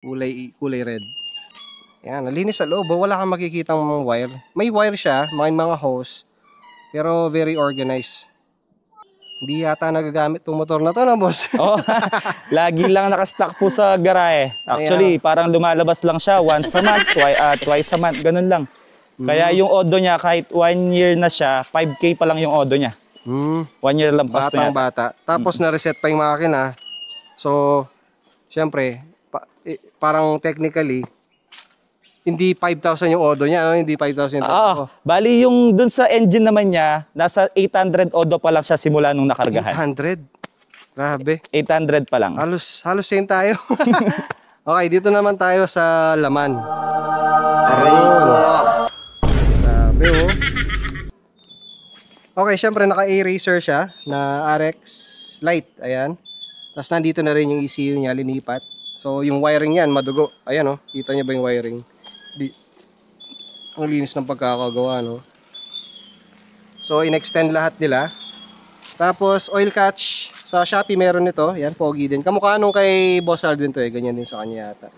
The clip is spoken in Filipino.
kulay red. Yan, nalinis sa loob. Wala kang makikitang mga wire. May wire siya, mga hose, pero very organized. Hindi yata nagagamit itong motor na to, no, boss? Oh, lagi lang nakastock po sa garahe. Actually, parang lumalabas lang siya once a month, twice a month, ganun lang. Kaya yung odo niya, kahit 1 year na siya, 5K pa lang yung odo niya. 1 year lang pas na yan. Bata. Tapos na-reset pa yung makina. So, syempre, parang technically, hindi 5,000 yung odo niya, no? Hindi 5,000 yung odo. Bali yung dun sa engine naman niya, nasa 800 odo pa lang siya simula nung nakargahan. 800? Grabe. 800 pa lang. Halos same tayo. Okay, dito naman tayo sa laman. Grabe, oh. Okay, syempre naka-eraser siya na RX Lite. Ayan. Tapos nandito na rin yung ECU niya, linipat. So, yung wiring yan, madugo. Ayan, oh. Kita niyo ba yung wiring? Ang linis ng pagkakagawa, no? So, in-extend lahat nila. Tapos, oil catch. Sa Shopee meron nito. Yan, pogi din. Kamukha nung kay Boss Aldwin to eh. Ganyan din sa kanya yata.